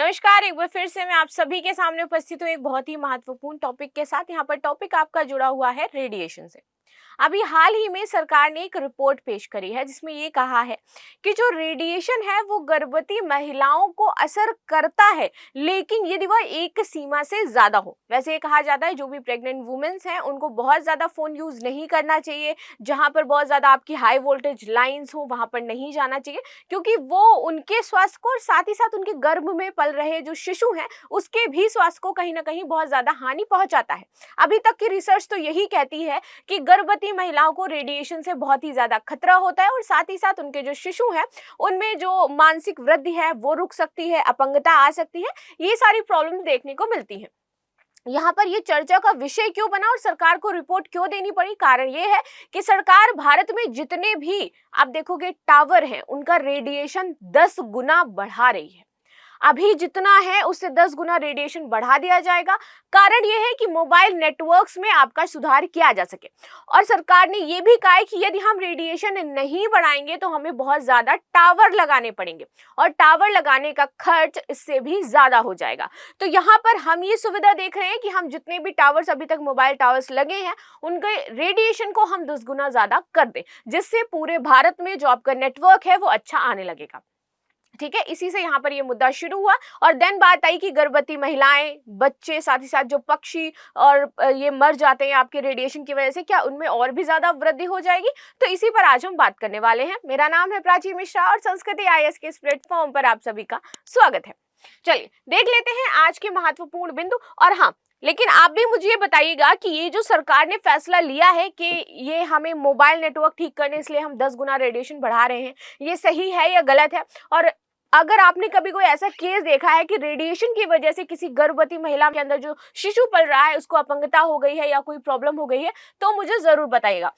नमस्कार, एक बार फिर से मैं आप सभी के सामने उपस्थित हूँ एक बहुत ही महत्वपूर्ण टॉपिक के साथ। यहाँ पर टॉपिक आपका जुड़ा हुआ है रेडिएशन से। अभी हाल ही में सरकार ने एक रिपोर्ट पेश करी है जिसमें ये कहा है कि जो रेडिएशन है वो गर्भवती महिलाओं को असर करता है, लेकिन यदि वह एक सीमा से ज्यादा हो। वैसे ये कहा जाता है जो भी प्रेग्नेंट वुमेन्स हैं उनको बहुत ज्यादा फोन यूज नहीं करना चाहिए, जहां पर बहुत ज्यादा आपकी हाई वोल्टेज लाइंस हो वहां पर नहीं जाना चाहिए, क्योंकि वो उनके स्वास्थ्य को और साथ ही साथ उनके गर्भ में पल रहे जो शिशु हैं उसके भी स्वास्थ्य को कहीं ना कहीं बहुत ज्यादा हानि पहुंचाता है। अभी तक की रिसर्च तो यही कहती है कि गर्भवती महिलाओं को रेडिएशन से बहुत ही ज्यादा खतरा होता है और साथ ही साथ उनके जो शिशु हैं उनमें जो मानसिक वृद्धि है वो रुक सकती है, अपंगता आ सकती है, ये सारी प्रॉब्लम देखने को मिलती है। यहाँ पर ये चर्चा का विषय क्यों बना और सरकार को रिपोर्ट क्यों देनी पड़ी? कारण ये है कि सरकार भारत में जितने भी आप देखोगे टावर हैं उनका रेडिएशन 10 गुना बढ़ा रही है। अभी जितना है उससे 10 गुना रेडिएशन बढ़ा दिया जाएगा। कारण यह है कि मोबाइल नेटवर्क्स में आपका सुधार किया जा सके। और सरकार ने यह भी कहा है कि यदि हम रेडिएशन नहीं बढ़ाएंगे तो हमें बहुत ज्यादा टावर लगाने पड़ेंगे और टावर लगाने का खर्च इससे भी ज्यादा हो जाएगा। तो यहाँ पर हम ये सुविधा देख रहे हैं कि हम जितने भी टावर्स अभी तक मोबाइल टावर्स लगे हैं उनके रेडिएशन को हम 10 गुना ज्यादा कर दें, जिससे पूरे भारत में जो आपका नेटवर्क है वो अच्छा आने लगेगा। ठीक है, इसी से यहाँ पर ये मुद्दा शुरू हुआ और देन बात आई कि गर्भवती महिलाएं, बच्चे, साथ ही साथ जो पक्षी और ये मर जाते हैं आपके रेडिएशन की वजह से, क्या उनमें और भी ज्यादा वृद्धि हो जाएगी? तो इसी पर आज हम बात करने वाले हैं। मेरा नाम है प्राची मिश्रा और संस्कृति IAS के इस प्लेटफॉर्म पर आप सभी का स्वागत है। चलिए देख लेते हैं आज के महत्वपूर्ण बिंदु। और हाँ, लेकिन आप भी मुझे ये बताइएगा कि ये जो सरकार ने फैसला लिया है कि ये हमें मोबाइल नेटवर्क ठीक करने इसलिए हम 10 गुना रेडिएशन बढ़ा रहे हैं, ये सही है या गलत है? और अगर आपने कभी कोई ऐसा केस देखा है कि रेडिएशन की वजह से किसी गर्भवती महिला के अंदर जो शिशु पल रहा है उसको अपंगता हो गई है या कोई प्रॉब्लम हो गई है, तो मुझे जरूर बताइएगा।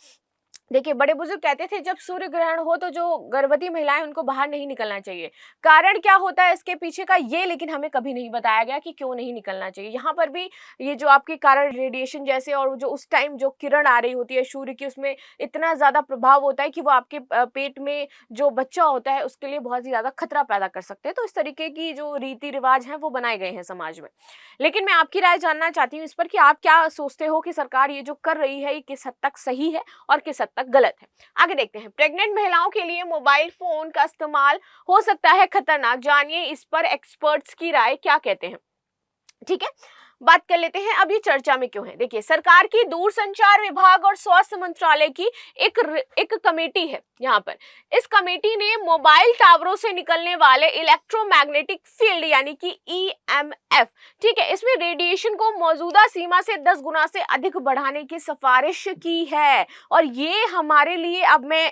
देखिए, बड़े बुजुर्ग कहते थे जब सूर्य ग्रहण हो तो जो गर्भवती महिलाएं उनको बाहर नहीं निकलना चाहिए। कारण क्या होता है इसके पीछे का, ये लेकिन हमें कभी नहीं बताया गया कि क्यों नहीं निकलना चाहिए। यहाँ पर भी ये जो आपके कारण रेडिएशन जैसे और जो उस टाइम जो किरण आ रही होती है सूर्य की, उसमें इतना ज्यादा प्रभाव होता है कि वो आपके पेट में जो बच्चा होता है उसके लिए बहुत ही ज्यादा खतरा पैदा कर सकते हैं। तो इस तरीके की जो रीति रिवाज है वो बनाए गए हैं समाज में। लेकिन मैं आपकी राय जानना चाहती हूँ इस पर कि आप क्या सोचते हो कि सरकार ये जो कर रही है ये किस हद तक सही है और किस हद तक गलत है? आगे देखते हैं। प्रेग्नेंट महिलाओं के लिए मोबाइल फोन का इस्तेमाल हो सकता है खतरनाक। जानिए इस पर एक्सपर्ट्स की राय क्या कहते हैं। ठीक है, बात कर लेते हैं अब ये चर्चा में क्यों है। देखिए, सरकार की दूरसंचार विभाग और स्वास्थ्य मंत्रालय की एक कमेटी है। यहाँ पर इस कमेटी ने मोबाइल टावरों से निकलने वाले इलेक्ट्रोमैग्नेटिक फील्ड यानी कि EMF, ठीक है, इसमें रेडिएशन को मौजूदा सीमा से 10 गुना से अधिक बढ़ाने की सिफारिश की है। और ये हमारे लिए, अब मैं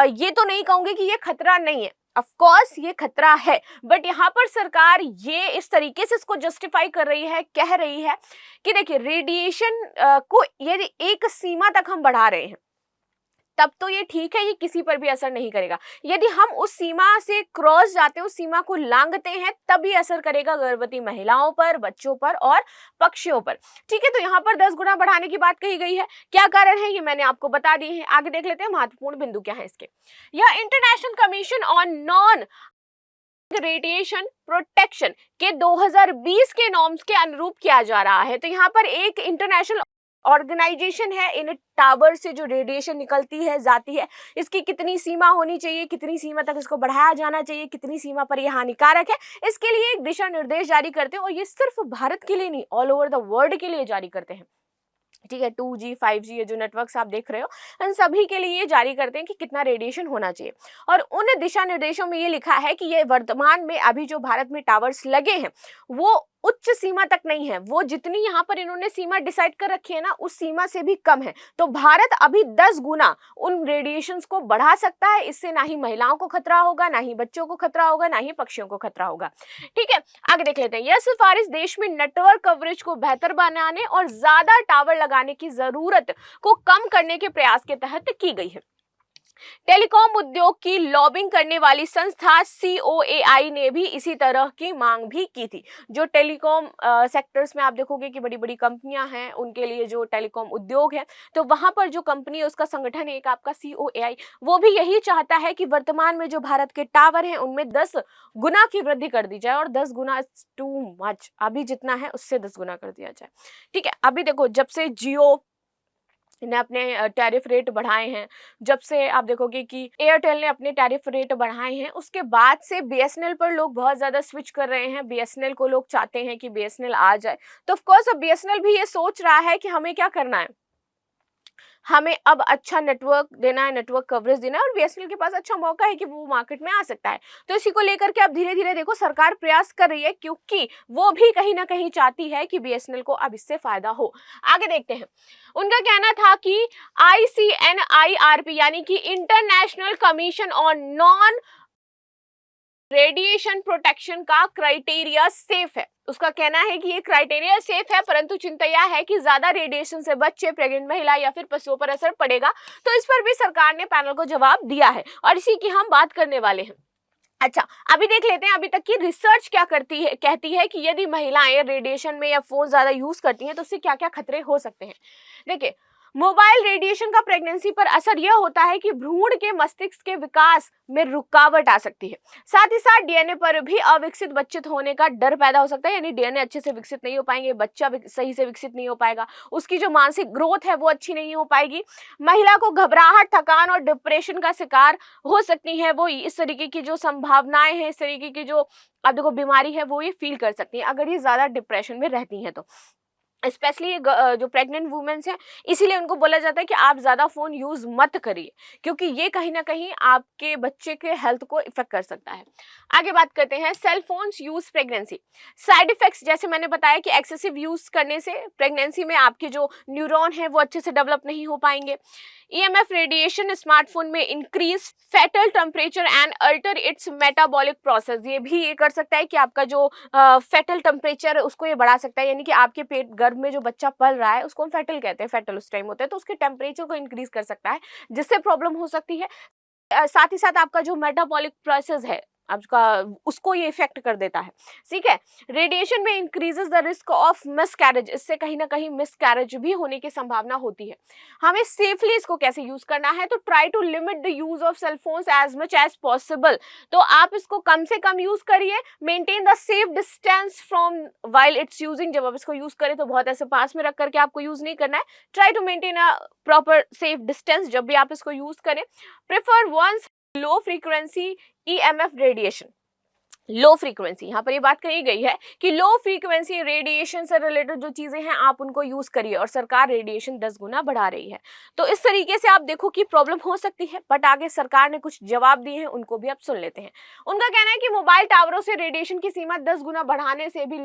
ये तो नहीं कहूंगी कि ये खतरा नहीं है, ऑफ कोर्स ये खतरा है, बट यहाँ पर सरकार ये इस तरीके से इसको जस्टिफाई कर रही है, कह रही है कि देखिए रेडिएशन को यदि एक सीमा तक हम बढ़ा रहे हैं तब तो ये ठीक है, ये किसी पर भी असर नहीं करेगा। यदि हम उस सीमा से क्रॉस जाते हैं, उस सीमा को लांघते हैं, तब ये असर करेगा गर्भवती महिलाओं पर, बच्चों पर और पक्षियों पर। ठीक है, तो यहाँ पर 10 गुना बढ़ाने की बात कही गई है। क्या कारण है ये मैंने आपको बता दी है। आगे देख लेते हैं महत्वपूर्ण बिंदु क्या है इसके। यह international commission on non radiation protection के 2020 के नॉर्म्स के अनुरूप किया जा रहा है। तो यहाँ पर एक इंटरनेशनल ऑर्गेनाइजेशन है, इन टावर से जो रेडिएशन निकलती है, जाती है, इसकी कितनी सीमा होनी चाहिए, कितनी सीमा तक इसको बढ़ाया जाना चाहिए, कितनी सीमा पर यह हानिकारक है, इसके लिए एक दिशा निर्देश जारी करते हैं। और ये सिर्फ भारत के लिए नहीं, ऑल ओवर द वर्ल्ड के लिए जारी करते हैं। ठीक है, 2G 5G ये जो नेटवर्क्स आप देख रहे हो इन सभी के लिए ये जारी करते हैं कि कितना रेडिएशन होना चाहिए। और उन दिशा निर्देशों में ये लिखा है कि ये वर्तमान में अभी जो भारत में टावर्स लगे हैं वो उच्च सीमा तक नहीं है, वो जितनी यहाँ पर इन्होंने सीमा डिसाइड कर रखी है ना उस सीमा से भी कम है। तो भारत अभी 10 गुना उन रेडिएशंस को बढ़ा सकता है। इससे ना ही महिलाओं को खतरा होगा, ना ही बच्चों को खतरा होगा, ना ही पक्षियों को खतरा होगा। ठीक है, आगे देख लेते हैं। यह सिफारिश देश में नेटवर्क कवरेज को बेहतर बनाने और ज्यादा टावर लगाने की जरूरत को कम करने के प्रयास के तहत की गई है। टेलीकॉम उद्योग की लॉबिंग करने वाली संस्था COAI ने भी इसी तरह की मांग भी की थी। जो टेलीकॉम सेक्टर्स में आप देखोगे कि बड़ी बड़ी कंपनियां हैं, उनके लिए जो टेलीकॉम उद्योग है, तो वहां पर जो कंपनी है उसका संगठन है एक आपका COAI, वो भी यही चाहता है कि वर्तमान में जो भारत के टावर हैं उनमें 10 गुना की वृद्धि कर दी जाए, और 10 गुना टू मच, अभी जितना है उससे 10 गुना कर दिया जाए। ठीक है, अभी देखो जब से जियो ने अपने टैरिफ रेट बढ़ाए हैं, जब से आप देखोगे कि एयरटेल ने अपने टैरिफ रेट बढ़ाए हैं, उसके बाद से BSNL पर लोग बहुत ज़्यादा स्विच कर रहे हैं। BSNL को लोग चाहते हैं कि BSNL आ जाए, तो ऑफ कोर्स अब BSNL भी ये सोच रहा है कि हमें क्या करना है, हमें अब अच्छा नेटवर्क देना है, नेटवर्क कवरेज देना है, और BSNL के पास अच्छा मौका है कि वो मार्केट में आ सकता है। तो इसी को लेकर के अब धीरे धीरे देखो सरकार प्रयास कर रही है, क्योंकि वो भी कहीं ना कहीं चाहती है कि BSNL को अब इससे फायदा हो। आगे देखते हैं, उनका कहना था कि ICNIRP यानी कि international commission on non radiation protection का क्राइटेरिया सेफ है। उसका कहना है कि ये क्राइटेरिया सेफ है, परंतु चिंता यह है कि ज्यादा रेडिएशन से बच्चे, प्रेग्नेंट महिला या फिर पशुओं पर असर पड़ेगा। तो इस पर भी सरकार ने पैनल को जवाब दिया है, और इसी की हम बात करने वाले हैं। अच्छा, अभी देख लेते हैं अभी तक की रिसर्च क्या करती है, कहती है कि यदि महिलाएं रेडिएशन में या फोन ज्यादा यूज करती हैं तो उससे क्या क्या खतरे हो सकते हैं। देखिए, मोबाइल रेडिएशन का प्रेगनेंसी पर असर यह होता है कि भ्रूण के मस्तिष्क के विकास में रुकावट आ सकती है। साथ ही साथ DNA पर भी अविकसित बच्चे होने का डर पैदा हो सकता है, यानी DNA अच्छे से विकसित नहीं हो पाएंगे, बच्चा सही से विकसित नहीं हो पाएगा, उसकी जो मानसिक ग्रोथ है वो अच्छी नहीं हो पाएगी। महिला को घबराहट, थकान और डिप्रेशन का शिकार हो सकती है, वो इस तरीके की जो संभावनाएं हैं, इस तरीके की जो आप देखो बीमारी है वो ये फील कर सकती है अगर ये ज्यादा डिप्रेशन में रहती है तो। स्पेशली जो प्रेग्नेंट वुमेन्स हैं, इसीलिए उनको बोला जाता है कि आप ज़्यादा फ़ोन यूज़ मत करिए, क्योंकि ये कहीं ना कहीं आपके बच्चे के हेल्थ को इफेक्ट कर सकता है। आगे बात करते हैं cell phones use pregnancy side effects. जैसे मैंने बताया कि एक्सेसिव यूज़ करने से प्रेगनेंसी में आपके जो न्यूरॉन है वो अच्छे से डेवलप नहीं हो पाएंगे। EMF रेडिएशन स्मार्टफोन में increase fetal temperature and alter its metabolic process. ये भी ये कर सकता है कि आपका जो फेटल टेम्परेचर है उसको ये बढ़ा सकता है, यानी कि आपके पेट गर्भ में जो बच्चा पल रहा है उसको हम फेटल कहते हैं, फेटल उस टाइम होता है, तो उसके टेम्परेचर को इंक्रीज कर सकता है, जिससे प्रॉब्लम हो सकती है। साथ ही साथ आपका जो मेटाबॉलिक प्रोसेस है आपका, उसको ये इफेक्ट कर देता है। ठीक है, रेडिएशन में increases the risk of miscarriage, इससे कहीं ना कहीं मिसकैरेज भी होने की संभावना होती है। हमें सेफली इसको कैसे यूज करना है, तो try to limit the use of cell phones as much as possible. तो आप इसको कम से कम यूज करिए। Maintain the safe distance from while it's using, जब आप इसको यूज करें तो बहुत ऐसे पास में रख करके आपको यूज नहीं करना है। Try to maintain a proper safe distance जब भी आप इसको यूज करें। Prefer ones low frequency EMF radiation. Low frequency, यहाँ पर ये बात कही गई है कि लो फ्रीक्वेंसी रेडिएशन से रिलेटेड जो चीजें हैं आप उनको यूज करिए, और सरकार रेडिएशन 10 गुना बढ़ा रही है। तो इस तरीके से आप देखो कि प्रॉब्लम हो सकती है, बट आगे सरकार ने कुछ जवाब दिए हैं, उनको भी आप सुन लेते हैं। उनका कहना है कि मोबाइल टावरों से रेडिएशन की सीमा 10 गुना बढ़ाने से भी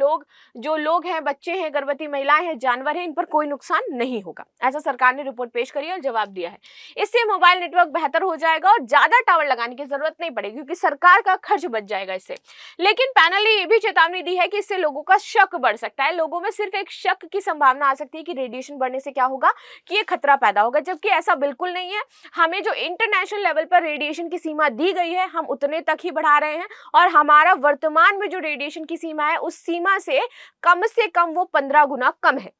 जो लोग हैं, बच्चे हैं, गर्भवती महिलाएं हैं, जानवर हैं, इन पर कोई नुकसान नहीं होगा। ऐसा सरकार ने रिपोर्ट पेश करी और जवाब दिया है। इससे मोबाइल नेटवर्क बेहतर हो जाएगा और ज्यादा टावर लगाने की जरूरत नहीं पड़ेगी, क्योंकि सरकार का खर्च बच जाएगा इससे। लेकिन पैनल ने यह भी चेतावनी दी है कि इससे लोगों का शक बढ़ सकता है। लोगों में सिर्फ एक शक की संभावना आ सकती है कि रेडिएशन बढ़ने से क्या होगा, कि ये खतरा पैदा होगा, जबकि ऐसा बिल्कुल नहीं है। हमें जो इंटरनेशनल लेवल पर रेडिएशन की सीमा दी गई है हम उतने तक ही बढ़ा रहे हैं, और हमारा वर्तमान में जो रेडिएशन की सीमा है उस सीमा से कम वो 15 गुना कम है।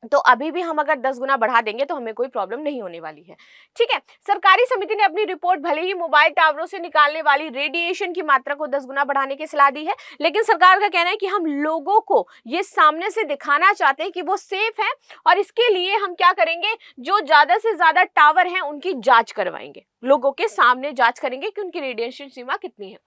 तो अभी भी हम अगर 10 गुना बढ़ा देंगे तो हमें कोई प्रॉब्लम नहीं होने वाली है। ठीक है, सरकारी समिति ने अपनी रिपोर्ट भले ही मोबाइल टावरों से निकालने वाली रेडिएशन की मात्रा को 10 गुना बढ़ाने की सलाह दी है, लेकिन सरकार का कहना है कि हम लोगों को ये सामने से दिखाना चाहते हैं कि वो सेफ है, और इसके लिए हम क्या करेंगे, जो ज्यादा से ज्यादा टावर हैं उनकी जांच करवाएंगे, लोगों के सामने जांच करेंगे कि उनकी रेडिएशन सीमा कितनी है।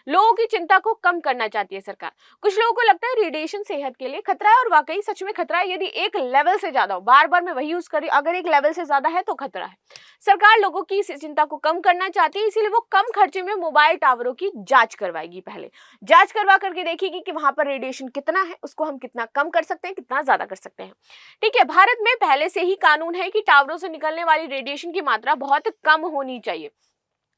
लोगों की चिंता को कम करना चाहती है सरकार। कुछ लोगों को लगता है रेडिएशन सेहत के लिए खतरा है, और वाकई सच में खतरा है। यदि एक लेवल से ज्यादा हो, बार बार मैं वही यूज करी, अगर एक लेवल से ज्यादा है तो खतरा है। सरकार लोगों की इस चिंता को कम करना चाहती है, इसीलिए वो कम खर्चे में मोबाइल टावरों की जांच करवाएगी। पहले जांच करवा करके देखेगी कि वहां पर रेडिएशन कितना है, उसको हम कितना कम कर सकते हैं, कितना ज्यादा कर सकते हैं। ठीक है, भारत में पहले से ही कानून है कि टावरों से निकलने वाली रेडिएशन की मात्रा बहुत कम होनी चाहिए।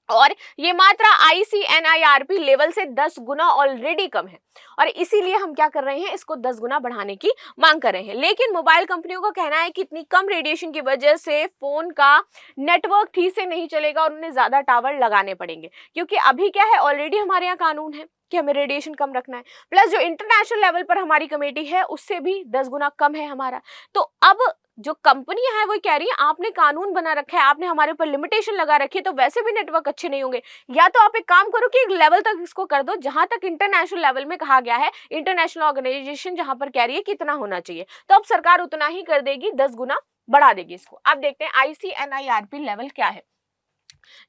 और ये मात्रा ICNIRP लेवल से 10 गुना ऑलरेडी कम है और इसीलिए हम क्या कर रहे हैं, इसको 10 गुना बढ़ाने की मांग कर रहे हैं। लेकिन मोबाइल कंपनियों का कहना है कि इतनी कम रेडिएशन की वजह से फोन का नेटवर्क ठीक से नहीं चलेगा और उन्हें ज्यादा टावर लगाने पड़ेंगे, क्योंकि अभी क्या है, ऑलरेडी हमारे यहाँ कानून है कि हमें रेडिएशन कम रखना है, प्लस जो इंटरनेशनल लेवल पर हमारी कमेटी है उससे भी 10 गुना कम है हमारा। तो अब जो कंपनियां है वो कह रही है आपने कानून बना रखा है, आपने हमारे ऊपर लिमिटेशन लगा रखी है, तो वैसे भी नेटवर्क अच्छे नहीं होंगे। या तो आप एक काम करो कि एक लेवल तक इसको कर दो जहां तक इंटरनेशनल लेवल में कहा गया है, इंटरनेशनल ऑर्गेनाइजेशन जहां पर कह रही है कितना होना चाहिए, तो अब सरकार उतना ही कर देगी, 10 गुना बढ़ा देगी इसको। अब देखते हैं ICNIRP लेवल क्या है।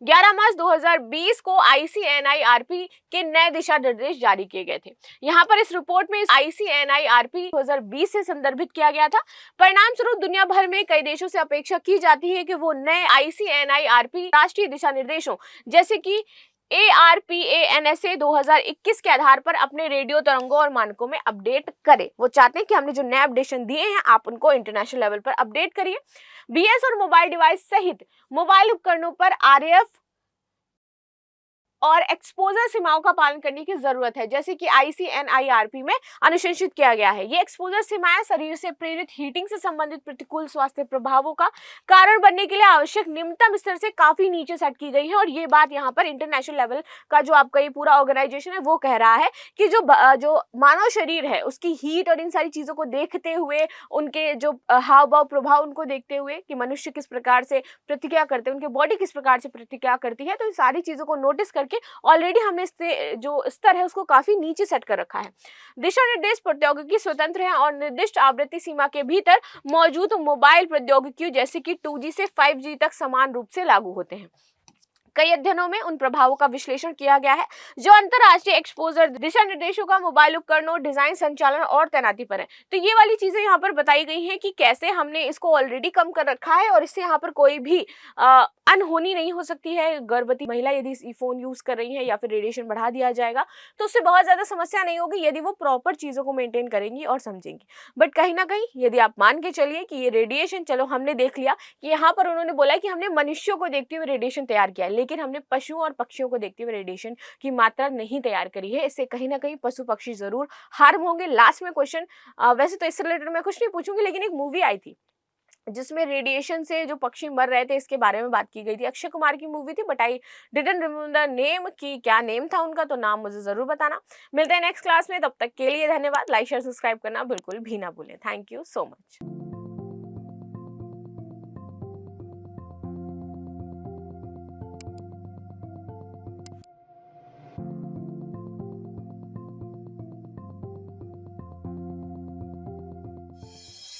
11 मार्च 2020 को ICNIRP के नए दिशा निर्देश जारी किए गए थे। यहाँ पर इस रिपोर्ट में ICNIRP 2020 से संदर्भित किया गया था। परिणाम स्वरूप दुनिया भर में कई देशों से अपेक्षा की जाती है कि वो नए ICNIRP राष्ट्रीय दिशा निर्देशों जैसे कि ARPANSA 2021 के आधार पर अपने रेडियो तरंगों और मानकों में अपडेट करें। वो चाहते हैं कि हमने जो नए अपडेशन दिए हैं आप उनको इंटरनेशनल लेवल पर अपडेट करिए। BS और मोबाइल डिवाइस सहित मोबाइल उपकरणों पर RF और एक्सपोजर सीमाओं का पालन करने की जरूरत है, जैसे कि ICNIRP में अनुशंसित किया गया है। ये एक्सपोजर सीमाएं शरीर से प्रेरित हीटिंग से संबंधित प्रतिकूल स्वास्थ्य प्रभावों का कारण बनने के लिए आवश्यक न्यूनतम स्तर से काफी नीचे सेट की गई है। और ये बात यहाँ पर इंटरनेशनल लेवल का जो आपका ये पूरा ऑर्गेनाइजेशन है वो कह रहा है कि जो मानव शरीर है उसकी हीट और इन सारी चीजों को देखते हुए, उनके जो हाव भाव प्रभाव उनको देखते हुए कि मनुष्य किस प्रकार से प्रतिक्रिया करते हैं, उनकी बॉडी किस प्रकार से प्रतिक्रिया करती है, तो इन सारी चीजों को नोटिस करके ऑलरेडी हमने जो स्तर है उसको काफी नीचे सेट कर रखा है। दिशा निर्देश प्रौद्योगिकी स्वतंत्र है और निर्दिष्ट आवृत्ति सीमा के भीतर मौजूद मोबाइल प्रौद्योगिकियों जैसे कि 2G से 5G तक समान रूप से लागू होते हैं। कई अध्ययनों में उन प्रभावों का विश्लेषण किया गया है जो अंतरराष्ट्रीय एक्सपोजर दिशा निर्देशों का मोबाइल उपकरणों, डिजाइन, संचालन और तैनाती पर है। तो ये वाली चीजें यहाँ पर बताई गई हैं कि कैसे हमने इसको ऑलरेडी कम कर रखा है और इससे यहाँ पर कोई भी अनहोनी नहीं हो सकती है। गर्भवती महिला यदि फोन यूज कर रही है या फिर रेडिएशन बढ़ा दिया जाएगा तो उससे बहुत ज्यादा समस्या नहीं होगी यदि वो प्रॉपर चीजों को मेंटेन करेंगी और समझेंगी। बट कहीं ना कहीं यदि आप मान के चलिए कि ये रेडिएशन, चलो हमने देख लिया कि यहाँ पर उन्होंने बोला कि हमने मनुष्यों को देखते हुए रेडिएशन तैयार किया है, लेकिन हमने पशुओं और पक्षियों को देखते हुए रेडिएशन की मात्रा नहीं तैयार करी है। इससे कहीं ना कहीं पशु पक्षी जरूर हार्म होंगे। लास्ट में क्वेश्चन, वैसे तो इससे रिलेटेड मैं कुछ नहीं पूछूंगी, लेकिन एक मूवी आई थी जिसमें रेडिएशन से जो पक्षी मर रहे थे इसके बारे में बात की गई थी। अक्षय कुमार की मूवी थी, but I didn't remember the name कि क्या नेम था उनका, तो नाम मुझे जरूर बताना। मिलते हैं नेक्स्ट क्लास में, तब तक के लिए धन्यवाद। लाइक शेयर सब्सक्राइब करना बिल्कुल भी ना भूलें। Thank you so much.